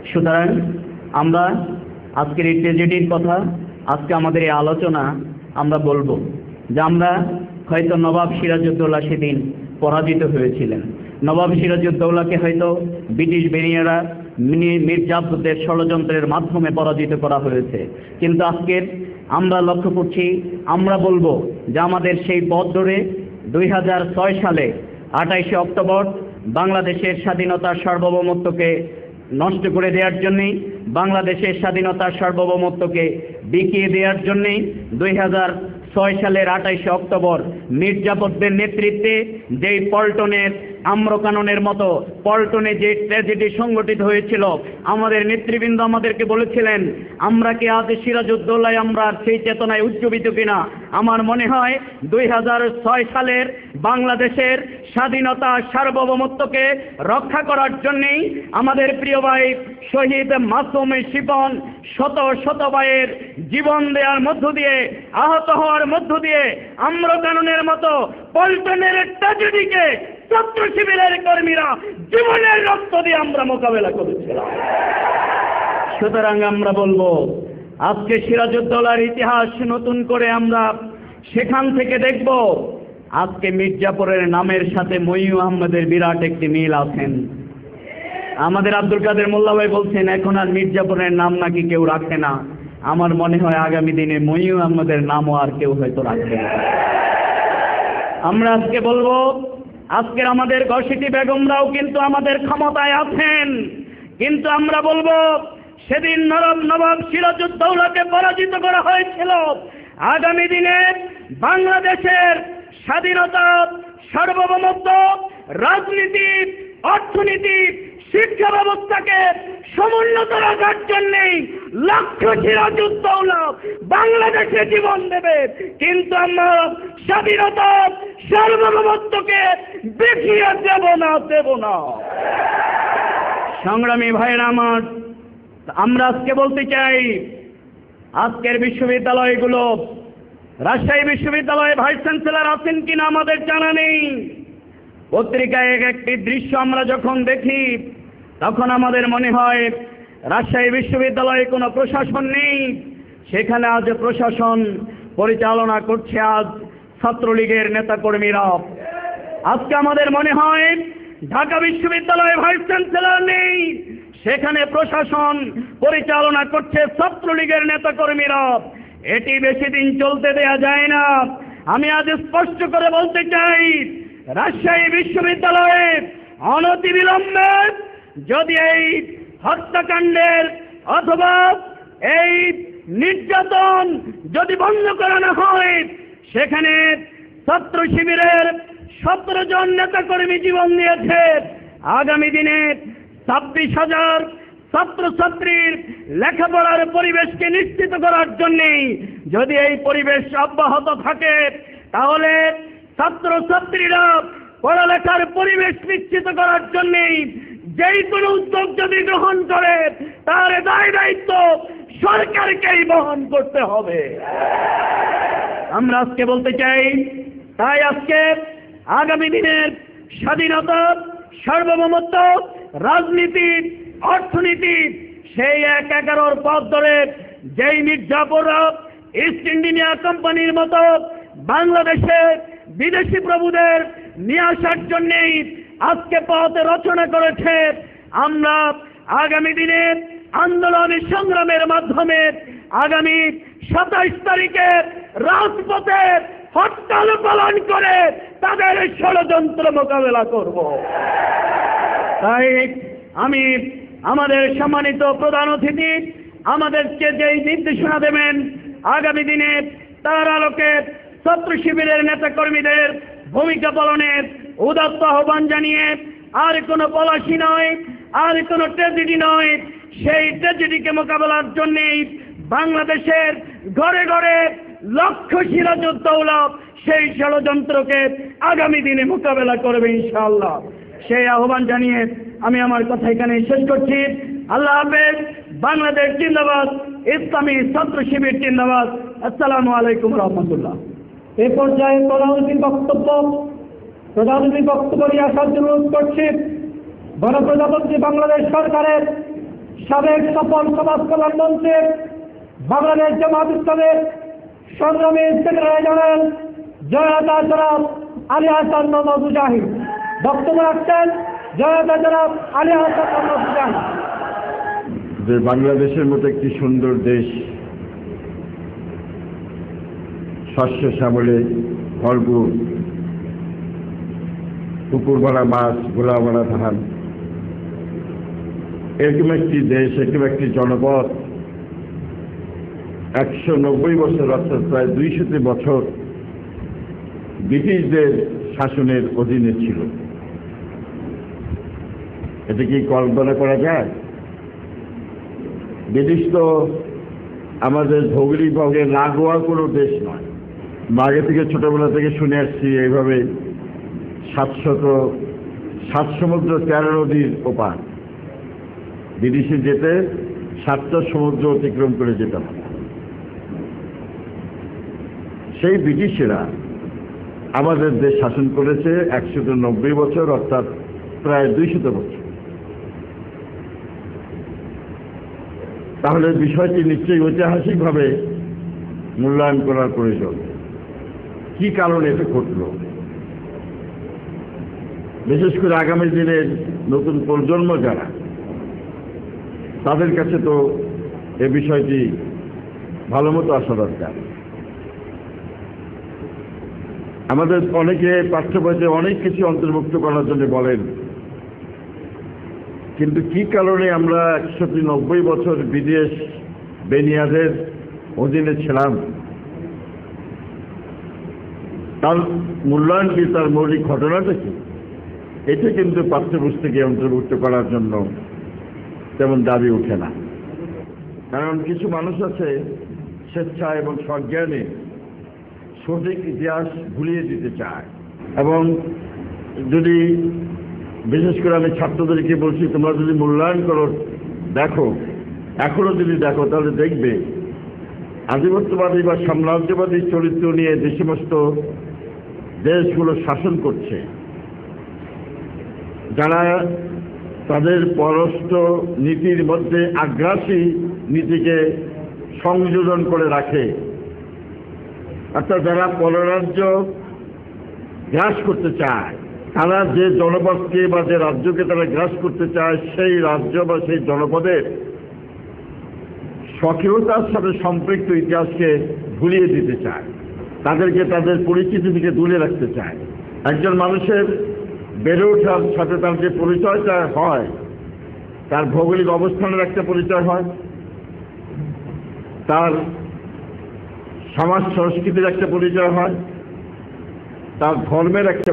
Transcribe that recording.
সুতরাং আমরা আজকের এই ট্র্যাজেডির কথা, আজকে আমাদের এই আলোচনা আমরা বলবো যে আমরা হয়তো নবাব সিরাজউদ্দৌলা সেদিন পরাজিত হয়েছিলেন। নবাব সিরাজউদ্দৌলাকে হয়তো ব্রিটিশ বেনিয়ারা মির্জাফরদের ষড়যন্ত্রের মাধ্যমে পরাজিত করা হয়েছে, কিন্তু আজকের আমরা লক্ষ্য করছি, আমরা বলবো যে আমাদের সেই পথ ধরে 2006 সালে 28শে অক্টোবর বাংলাদেশের স্বাধীনতার সার্বভৌমত্বকে নষ্ট করে দেওয়ার জন্যেই, বাংলাদেশের স্বাধীনতার সার্বভৌমত্বকে বিকিয়ে দেওয়ার জন্যেই 2006 সালের 28শে অক্টোবর মির্জাফরদের নেতৃত্বে যেই পল্টনের আম্রকাননের মতো পল্টনে যে ট্র্যাজেডি সংঘটিত হয়েছিল, আমাদের নেতৃবৃন্দ আমাদেরকে বলেছিলেন আমরা কি আজ সিরাজউদ্দৌলায় আমরা সেই চেতনায় উজ্জীবিত কিনা। আমার মনে হয় 2006 সালের বাংলাদেশের স্বাধীনতা সার্বভৌমত্বকে রক্ষা করার জন্যেই আমাদের প্রিয় ভাই শহীদ মাসুম শিপন শত শত ভাইয়ের জীবন দেওয়ার মধ্য দিয়ে, আহত হওয়ার মধ্য দিয়ে আম্রকাননের মতো পল্টনের ট্র্যাজেডিকে ছাত্র শিবিরের কর্মীরা জীবনের রক্ত দিয়ে আমরা মোকাবেলা করেছিলাম। সুতরাং আমরা বলবো আজকে সিরাজউদ্দৌলার ইতিহাস নতুন করে আমরা সেখান থেকে দেখব। আজকে মির্জাপুরের নামের সাথে মঈন আহমেদের বিরাট একটি মিল আছেন। আমাদের আব্দুল কাদের মোল্লা ভাই বলছেন এখন আর মির্জাপুরের নাম নাকি কেউ রাখে না। আমার মনে হয় আগামী দিনে মঈন আহমেদের নামও আর কেউ হয়তো রাখবে না। আমরা আজকে বলবো আজকের আমাদের ঘসিটি বেগমরাও কিন্তু আমাদের ক্ষমতায় আছেন, কিন্তু আমরা বলবো সেদিন নবাব সিরাজউদ্দৌলাকে পরাজিত করা হয়েছিল। আগামী দিনে বাংলাদেশের স্বাধীনতা, সার্বভৌমত্ব, রাজনীতি, অর্থনীতি, শিক্ষা ব্যবস্থাকে সমুন্নত রাখার জন্যেই লক্ষ্য সিরাজউদ্দৌলা বাংলাদেশে জীবন দেবে, কিন্তু আমরা স্বাধীনতা সার্বভৌমত্বকে দেখিয়ে দেব না। সংগ্রামী ভাইরা আমার, আমরা আজকে বলতে চাই আজকের বিশ্ববিদ্যালয়গুলো, রাজশাহী বিশ্ববিদ্যালয়ে ভাইস চ্যান্সেলর আছেন কিনা আমাদের জানা নেই। পত্রিকায় একটি দৃশ্য আমরা যখন দেখি তখন আমাদের মনে হয় রাজশাহী বিশ্ববিদ্যালয়ে কোনো প্রশাসন নেই, সেখানে আজ প্রশাসন পরিচালনা করছে আজ ছাত্রলীগের নেতাকর্মীরা। আজকে আমাদের মনে হয় ঢাকা বিশ্ববিদ্যালয়ে ভাইস চ্যান্সেলর নেই, সেখানে প্রশাসন পরিচালনা করছে ছাত্রলীগের নেতাকর্মীরা। এটি বেশি দিন চলতে দেয়া যায় না। আমি আজ স্পষ্ট করে বলতে চাই রাজশাহী বিশ্ববিদ্যালয়ে অনতিবিলম্বে যদি এই হত্যাকাণ্ডের অথবা এই নির্যাতন যদি বন্ধ করানো হয়, সেখানে ছাত্র শিবিরের 17 জন নেতাকর্মী জীবন দিয়েছে। আগামী দিনে 26,000 ছাত্রছাত্রীর লেখাপড়ার পরিবেশকে নিশ্চিত করার জন্যেই যদি এই পরিবেশ অব্যাহত থাকে, তাহলে ছাত্রছাত্রীরা পড়ালেখার পরিবেশ নিশ্চিত করার জন্যেই যেই কোনো উদ্যোগ যদি গ্রহণ করে তার দায় দায়িত্ব সরকারকেই বহন করতে হবে। আমরা আজকে বলতে চাই, তাই আজকে আগামী দিনের স্বাধীনতা, সার্বভৌমত্ব, রাজনীতি, অর্থনীতি সেই 11 পথ ধরে যেই মির্জাপুররা ইস্ট ইন্ডিয়া কোম্পানির মতো বাংলাদেশে বিদেশি প্রভুদের নিয়ে আসার জন্যেই আজকে পথ রচনা করেছে। আমরা আগামী দিনে আন্দোলন সংগ্রামের মাধ্যমে আগামী 27 তারিখে রাজপথে হরতাল পালন করে তাদের ষড়যন্ত্র মোকাবেলা করব। তাই আমি আমাদের সম্মানিত প্রধান অতিথি আমাদেরকে যেই নির্দেশনা দেবেন আগামী দিনে তার আলোকে ছাত্র শিবিরের নেতাকর্মীদের ভূমিকা পালনের উদাত্ত আহ্বান জানিয়ে, আর কোনো পলাশি নয়, আর কোনো ট্র্যাজেডি নয়, সেই ট্র্যাজেডিকে মোকাবেলার জন্যেই বাংলাদেশের ঘরে ঘরে লক্ষ্য সিরাজউদ্দৌলা সেই ষড়যন্ত্রকে আগামী দিনে মোকাবেলা করবে ইনশাআল্লাহ। সেই আহ্বান জানিয়ে আমি আমার কথা এখানে শেষ করছি। আল্লাহ হাফেজ। বাংলাদেশ জিন্দাবাদ, ইসলামী ছাত্র শিবির জিন্দাবাদ। আসসালামু আলাইকুম রহমতুল্লাহ। এ পর্যায়ে প্রধানমন্ত্রীর বক্তব্য নিয়ে আসার জন্য অনুরোধ করছি গণপ্রজাতন্ত্রী বাংলাদেশ সরকারের সাবেক সফল সমাজ কল্যাণ মন্ত্রীর বাংলাদেশ জামাত ইসলামের সংগ্রামী সেক্রেটারি জেনারেল জনতা জনাব আলী হাসান মোহাম্মদ মুজাহিদ বক্তব্য রাখছেন। জনতা জনাব আলী হাসান মোহাম্মদ মুজাহিদ। যে বাংলাদেশের মতো একটি সুন্দর দেশ, শস্য শ্যামলে ভরপুর, পুকুর ভরা মাছ, গোলা ভরা ধান, এরকম একটি দেশ, এরকম একটি জনপদ 190 বছর অর্থাৎ প্রায় 200 বছর ব্রিটিশদের শাসনের অধীনে ছিল। এটা কি কল্পনা করা যায়? ব্রিটিশ তো আমাদের ভৌগোলিকভাবে লাগোয়া কোনো দেশ নয়। আগে থেকে ছোটবেলা থেকে শুনে আসছি এইভাবে 7 সমুদ্র 13 নদীর ওপার। বিদেশে যেতে 7টা সমুদ্র অতিক্রম করে যেতাম। সেই ব্রিটিশেরা আমাদের দেশ শাসন করেছে 190 বছর অর্থাৎ প্রায় 200 বছর। তাহলে বিষয়টি নিশ্চয়ই ঐতিহাসিকভাবে মূল্যায়ন করার প্রয়োজন। কি কারণে এটা ঘটল? বিশেষ করে আগামী দিনের নতুন প্রজন্ম যারা, তাদের কাছে তো এ বিষয়টি ভালো মতো আসা দরকার। আমাদের অনেকে পাঠ্যবইতে অনেক কিছু অন্তর্ভুক্ত করার জন্য বলেন, কিন্তু কি কারণে আমরা 190 বছর বিদেশ বেনিয়াদের অধীনে ছিলাম, তার মূল্যায়ন কি, তার মৌলিক ঘটনাটা কি, এটা কিন্তু পাঠ্যপুস্তকে অন্তর্ভুক্ত করার জন্য তেমন দাবি উঠে না। কারণ কিছু মানুষ আছে স্বেচ্ছা এবং সজ্ঞানে সঠিক ইতিহাস ভুলিয়ে দিতে চায়। এবং যদি বিশেষ করে আমি ছাত্রদেরকে বলছি, তোমরা যদি মূল্যায়ন করো, দেখো, এখনো যদি দেখো, তাহলে দেখবে আধিপত্যবাদী বা সাম্রাজ্যবাদী চরিত্র নিয়ে যে সমস্ত দেশগুলো শাসন করছে, যারা তাদের পররাষ্ট্র নীতির মধ্যে আগ্রাসী নীতিকে সংযোজন করে রাখে, অর্থাৎ যারা পররাজ্য গ্রাস করতে চায়, তারা যে জনপদকে বা যে রাজ্যকে তারা গ্রাস করতে চায়, সেই রাজ্য বা সেই জনপদের স্বকীয়তার সাথে সম্পৃক্ত ইতিহাসকে ভুলিয়ে দিতে চায়, তাদেরকে তাদের পরিচিতি থেকে দূরে রাখতে চায়। একজন মানুষের বেড়ে ওঠার সাথে তার যে পরিচয়টা হয়, তার ভৌগোলিক অবস্থানের একটা পরিচয় হয়, তার সমাজ সংস্কৃতির একটা পরিচয় হয়, তার ধর্মের একটা